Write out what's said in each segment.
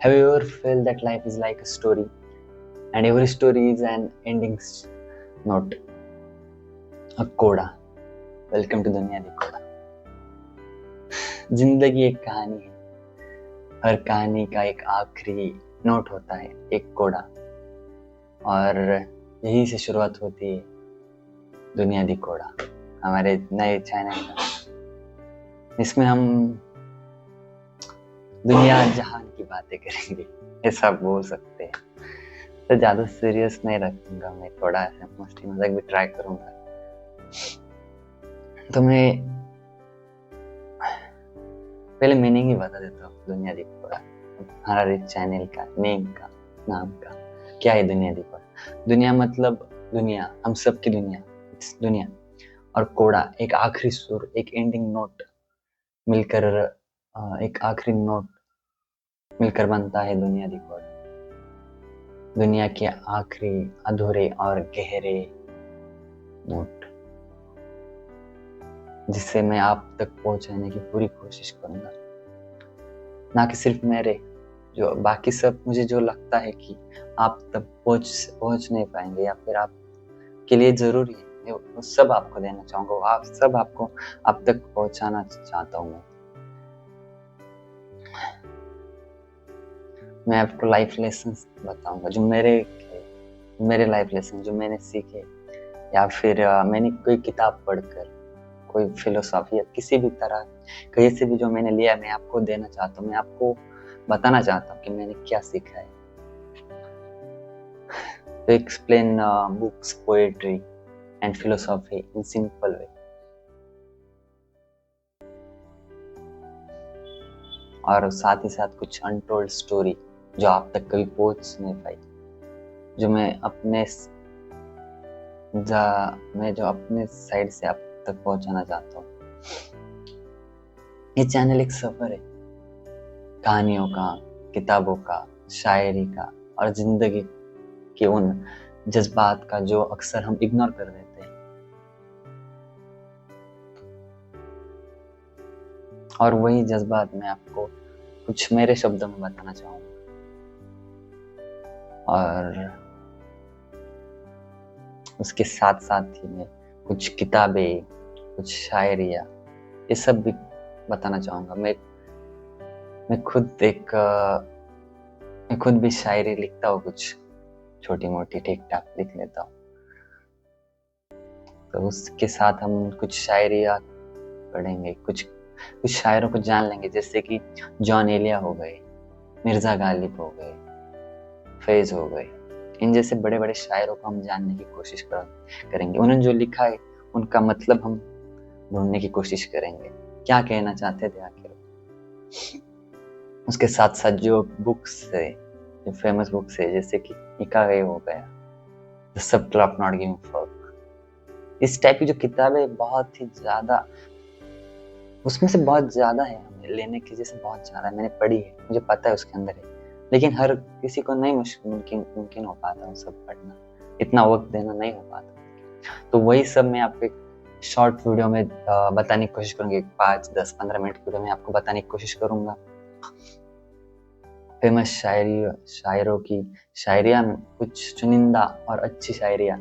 Have you ever felt that life is like a story and every story is an ending note? A कोड़ा. Welcome to दुनिया दी कोड़ा. जिंदगी एक कहानी है. हर कहानी का एक आखिरी नोट होता है, एक कोड़ा. और यही से शुरुआत होती है दुनिया दी कोड़ा, हमारे नए चैनल का. इसमें हम दुनिया जहान की बातें करेंगे, ऐसा बोल सकते हैं. तो ज़्यादा सीरियस नहीं रखूंगा मैं, थोड़ा ऐसा मस्ती मजाक भी ट्राई करूंगा. तो मैं पहले मीनिंग ही बता देता हूँ दुनिया दी कोड़ा, हमारे चैनल का नेम का, नाम का. क्या है दुनिया दी कोड़ा? दुनिया मतलब दुनिया, हम सब की दुनिया, दुनिया. और कोड़ा एक आखिरी सुर, एक एंडिंग नोट मिलकर, एक आखिरी नोट मिलकर बनता है दुनिया दी कोड़ा. दुनिया के आखिरी अधूरे और गहरे नोट, जिससे मैं आप तक पहुंचाने की पूरी कोशिश करूंगा. ना कि सिर्फ मेरे, जो बाकी सब मुझे जो लगता है कि आप तक पहुंच नहीं पाएंगे या फिर आप के लिए जरूरी है, वो सब आपको देना चाहूंगा. आप सब आपको आप तक पहुंचाना चाहता हूँ. मैं आपको लाइफ लेसन बताऊंगा जो मेरे लाइफ लेसन जो मैंने सीखे, या फिर मैंने कोई किताब पढ़कर, कोई फिलोसॉफी या किसी भी तरह कहीं से भी जो मैंने लिया, मैं आपको देना चाहता हूँ. मैं आपको बताना चाहता हूँ कि मैंने क्या सीखा है. तो explain books, poetry and philosophy in simple way. और साथ ही साथ कुछ अनटोल्ड स्टोरी जो आप तक कभी पहुंच नहीं पाई, जो मैं अपने साइड से आप तक पहुंचाना चाहता हूँ. ये चैनल एक सफर है, कहानियों का, किताबों का, शायरी का और जिंदगी के उन जज्बात का जो अक्सर हम इग्नोर कर देते हैं. और वही जज्बात मैं आपको कुछ मेरे शब्दों में बताना चाहूँगा. और उसके साथ साथ ही मैं कुछ किताबें, कुछ शायरिया, ये सब भी बताना चाहूँगा. मैं खुद भी शायरी लिखता हूँ, कुछ छोटी मोटी ठीक ठाक लिख लेता हूँ. तो उसके साथ हम कुछ शायरिया पढ़ेंगे, कुछ शायरों को जान लेंगे, जैसे कि जॉन एलिया हो गए, मिर्जा गालिब हो गए, फैज हो गए. इन जैसे बड़े बड़े शायरों को हम जानने की कोशिश करेंगे. उन्होंने जो लिखा है उनका मतलब हम ढूंढने की कोशिश करेंगे, क्या कहना चाहते थे आखिर. उसके साथ साथ जो बुक्स है, जो फेमस बुक्स है, जैसे कि इकागे हो गया, the subtle of not giving fuck, इस टाइप की जो किताबें बहुत ही ज्यादा, उसमें से बहुत ज्यादा है हमें लेने की, जैसे बहुत ज्यादा मैंने पढ़ी है, मुझे पता है उसके अंदर है, लेकिन हर किसी को नहीं मुमकिन हो पाता वो सब पढ़ना, इतना वक्त देना नहीं हो पाता. तो वही सब मैं आपको एक शॉर्ट वीडियो में बताने की कोशिश करूंगी. 5, 10, 15 मिनट की वीडियो में आपको बताने की कोशिश करूंगा. फेमस शायरों की शायरिया में कुछ चुनिंदा और अच्छी शायरिया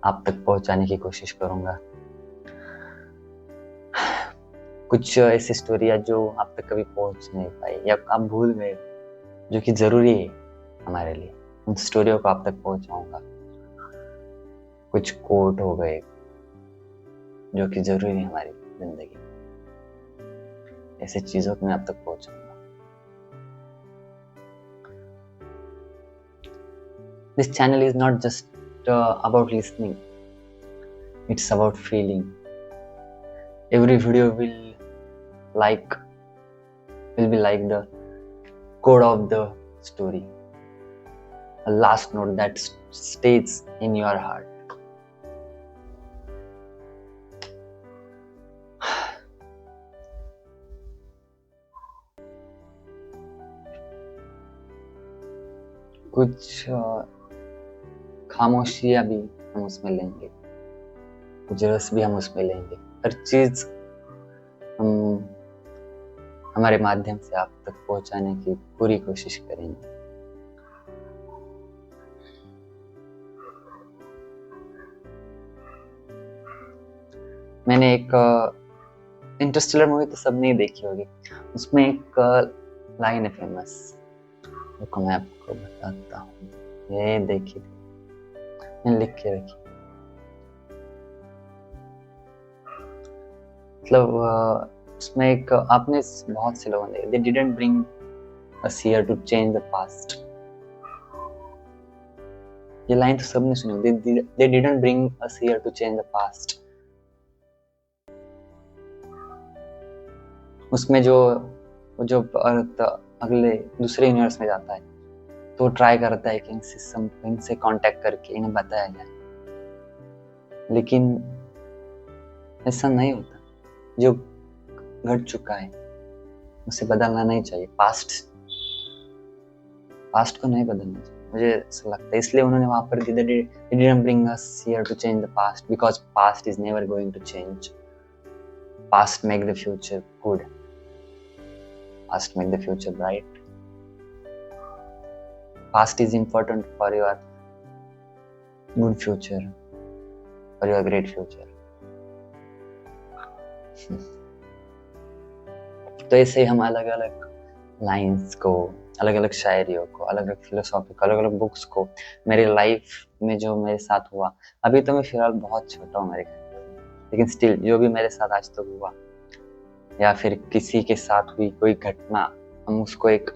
आप तक पहुंचाने की कोशिश करूंगा. कुछ ऐसी स्टोरियाँ जो आप तक कभी पहुंच नहीं पाई या आप भूल गए, जो कि जरूरी है हमारे लिए, उन स्टोरियों को आप तक पहुंचाऊंगा. कुछ कोट हो गए जो कि जरूरी है हमारी जिंदगी, ऐसे चीजों को मैं आप तक पहुंचाऊंगा. This channel is not just about listening, it's about feeling. Every video will be like the code of the story, a last note that stays in your heart. कुछ खामोशियां भी हम उसमें लेंगे, कुछ रस भी हम उसमें लेंगे. हर चीज हम हमारे माध्यम से आप तक पहुंचाने की पूरी कोशिश करेंगे। मैंने एक इंटरस्टेलर मूवी तो सबने ही देखी होगी, उसमें एक लाइन है फेमस, रुको मैं आपको बताता हूँ, ये देखी थी, मैंने लिख के रखी। मतलब उसमें एक, आपने बहुत से लोगों ने, they didn't bring us here to change the past, ये लाइन तो सबने सुनी होगी, they didn't bring us here to change the past। उसमें जो अर्थ अगले दूसरे यूनिवर्स में जाता है तो ट्राई करता है कि इनसे कांटेक्ट करके इन्हें बताया जाए, लेकिन ऐसा नहीं होता। जो घट चुका है उसे बदलना नहीं चाहिए, पास्ट को नहीं बदलना चाहिए, मुझे ऐसा लगता है। इसलिए उन्होंने वहां पर they didn't bring us here to change the past because past is never going to change, past make the future good, past make the future bright, past is important for your good future, for your great future। तो ऐसे ही हम अलग अलग lines को, अलग अलग शायरियों को, अलग अलग फिलोसॉफी को, अलग अलग बुक्स को, मेरी लाइफ में जो मेरे साथ हुआ, अभी तो मैं फिलहाल बहुत छोटा हूँ मेरे, लेकिन स्टिल जो भी मेरे साथ आज तक हुआ या फिर किसी के साथ हुई कोई घटना, हम उसको एक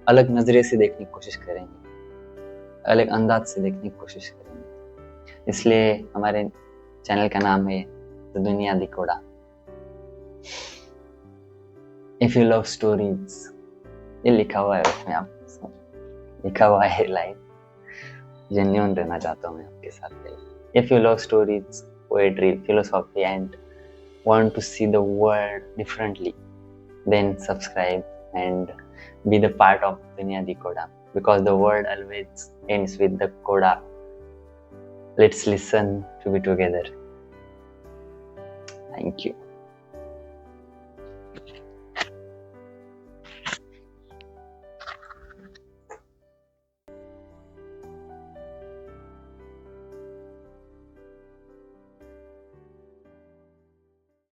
अलग नजरे से देखने की कोशिश करेंगे, अलग अंदाज से देखने की कोशिश करेंगे। इसलिए हमारे चैनल का नाम है द दुनिया दी कोड़ा। इफ यू लव स्टोरीज, ये लिखा हुआ है उसमें, आप लिखा हुआ है लाइन, जेन्युइन रहना चाहता हूँ मैं आपके साथ। If you love stories, poetry, philosophy and want to see the world differently, then subscribe and be the part of Dunya Di Koda, because the world always ends with the Koda. Let's listen to be together. Thank you.